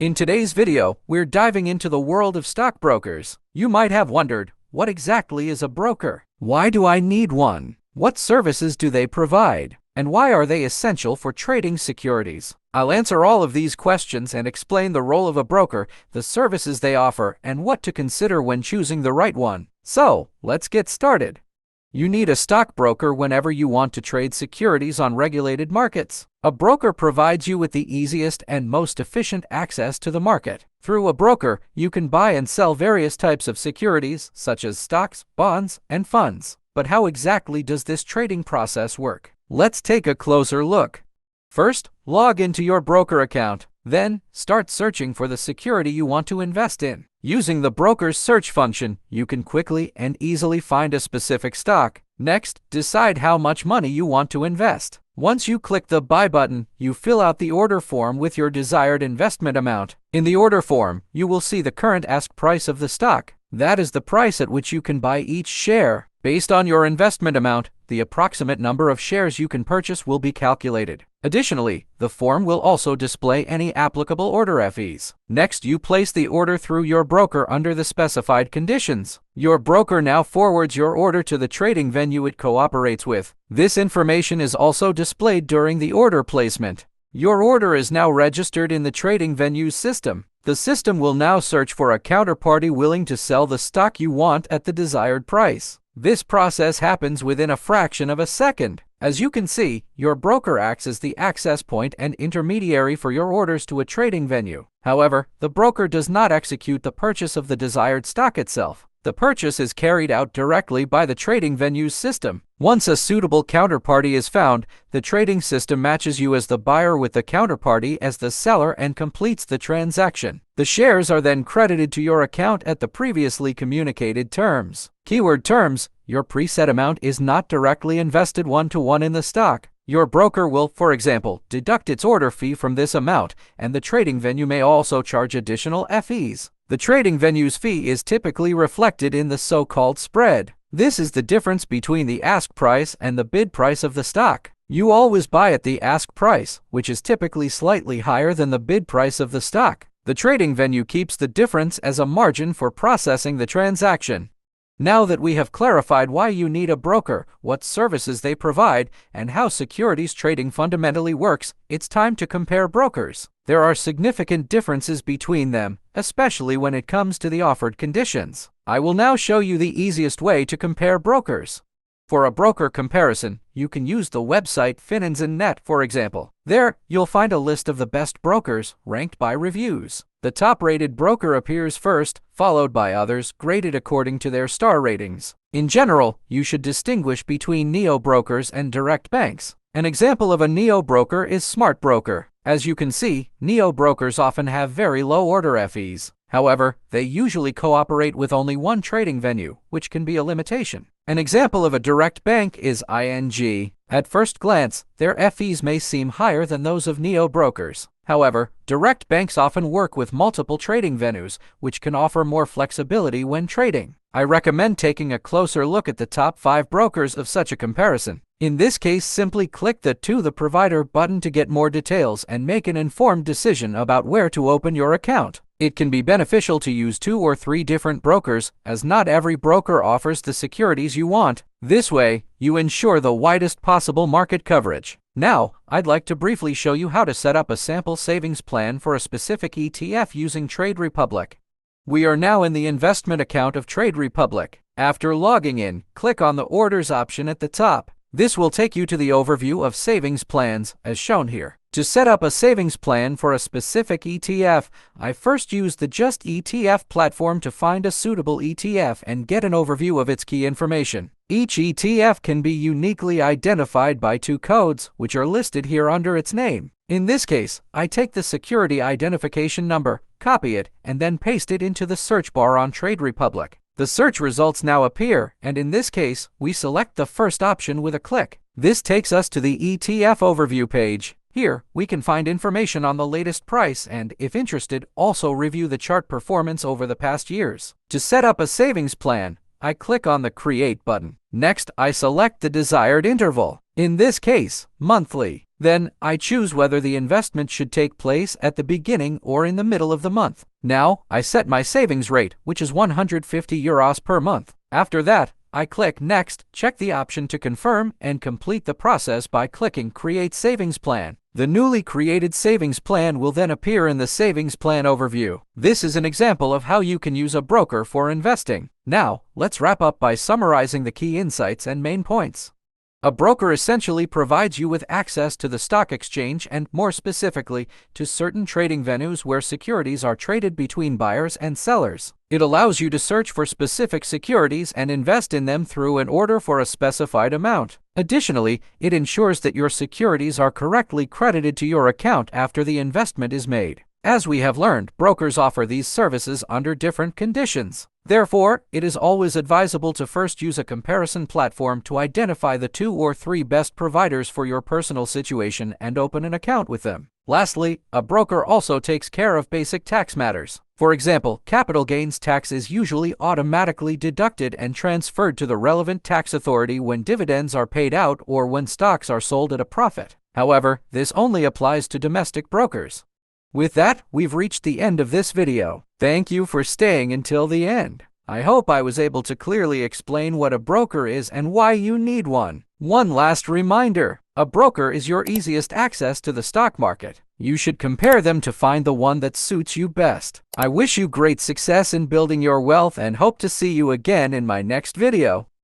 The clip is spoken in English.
In today's video, we're diving into the world of stockbrokers. You might have wondered, what exactly is a broker? Why do I need one? What services do they provide? And why are they essential for trading securities? I'll answer all of these questions and explain the role of a broker, the services they offer, and what to consider when choosing the right one. So, let's get started. You need a stockbroker whenever you want to trade securities on regulated markets. A broker provides you with the easiest and most efficient access to the market. Through a broker, you can buy and sell various types of securities, such as stocks, bonds, and funds. But how exactly does this trading process work? Let's take a closer look. First, log into your broker account. Then, start searching for the security you want to invest in. Using the broker's search function, you can quickly and easily find a specific stock. Next, decide how much money you want to invest. Once you click the Buy button, you fill out the order form with your desired investment amount. In the order form, you will see the current ask price of the stock. That is the price at which you can buy each share. Based on your investment amount, the approximate number of shares you can purchase will be calculated. Additionally, the form will also display any applicable order fees. Next, you place the order through your broker under the specified conditions. Your broker now forwards your order to the trading venue it cooperates with. This information is also displayed during the order placement. Your order is now registered in the trading venue's system. The system will now search for a counterparty willing to sell the stock you want at the desired price. This process happens within a fraction of a second. As you can see, your broker acts as the access point and intermediary for your orders to a trading venue. However, the broker does not execute the purchase of the desired stock itself. The purchase is carried out directly by the trading venue's system. Once a suitable counterparty is found, the trading system matches you as the buyer with the counterparty as the seller and completes the transaction. The shares are then credited to your account at the previously communicated terms. Keyword terms: your preset amount is not directly invested one-to-one in the stock. Your broker will, for example, deduct its order fee from this amount, and the trading venue may also charge additional fees. The trading venue's fee is typically reflected in the so-called spread. This is the difference between the ask price and the bid price of the stock. You always buy at the ask price, which is typically slightly higher than the bid price of the stock. The trading venue keeps the difference as a margin for processing the transaction. Now that we have clarified why you need a broker, what services they provide, and how securities trading fundamentally works, it's time to compare brokers. There are significant differences between them, especially when it comes to the offered conditions. I will now show you the easiest way to compare brokers. For a broker comparison, you can use the website Finanzen.net, for example. There, you'll find a list of the best brokers, ranked by reviews. The top-rated broker appears first, followed by others, graded according to their star ratings. In general, you should distinguish between neo-brokers and direct banks. An example of a neo-broker is Smart Broker. As you can see, neo-brokers often have very low order fees. However, they usually cooperate with only one trading venue, which can be a limitation. An example of a direct bank is ING. At first glance, their fees may seem higher than those of neo-brokers. However, direct banks often work with multiple trading venues, which can offer more flexibility when trading. I recommend taking a closer look at the top 5 brokers of such a comparison. In this case, simply click the To the Provider button to get more details and make an informed decision about where to open your account. It can be beneficial to use 2 or 3 different brokers, as not every broker offers the securities you want. This way, you ensure the widest possible market coverage. Now, I'd like to briefly show you how to set up a sample savings plan for a specific ETF using Trade Republic. We are now in the investment account of Trade Republic. After logging in, click on the Orders option at the top. This will take you to the overview of savings plans, as shown here. To set up a savings plan for a specific ETF, I first use the Just ETF platform to find a suitable ETF and get an overview of its key information. Each ETF can be uniquely identified by 2 codes, which are listed here under its name. In this case, I take the security identification number, copy it, and then paste it into the search bar on Trade Republic. The search results now appear, and in this case, we select the first option with a click. This takes us to the ETF overview page. Here, we can find information on the latest price and, if interested, also review the chart performance over the past years. To set up a savings plan, I click on the Create button. Next, I select the desired interval. in this case, monthly. Then, I choose whether the investment should take place at the beginning or in the middle of the month. Now, I set my savings rate, which is 150 euros per month. After that, I click Next, check the option to confirm, and complete the process by clicking Create Savings Plan. The newly created savings plan will then appear in the Savings Plan overview. This is an example of how you can use a broker for investing. Now, let's wrap up by summarizing the key insights and main points. A broker essentially provides you with access to the stock exchange and, more specifically, to certain trading venues where securities are traded between buyers and sellers. It allows you to search for specific securities and invest in them through an order for a specified amount. Additionally, it ensures that your securities are correctly credited to your account after the investment is made. As we have learned, brokers offer these services under different conditions. Therefore, it is always advisable to first use a comparison platform to identify the 2 or 3 best providers for your personal situation and open an account with them. Lastly, a broker also takes care of basic tax matters. For example, capital gains tax is usually automatically deducted and transferred to the relevant tax authority when dividends are paid out or when stocks are sold at a profit. However, this only applies to domestic brokers. With that, we've reached the end of this video. Thank you for staying until the end. I hope I was able to clearly explain what a broker is and why you need one. One last reminder, a broker is your easiest access to the stock market. You should compare them to find the one that suits you best. I wish you great success in building your wealth and hope to see you again in my next video.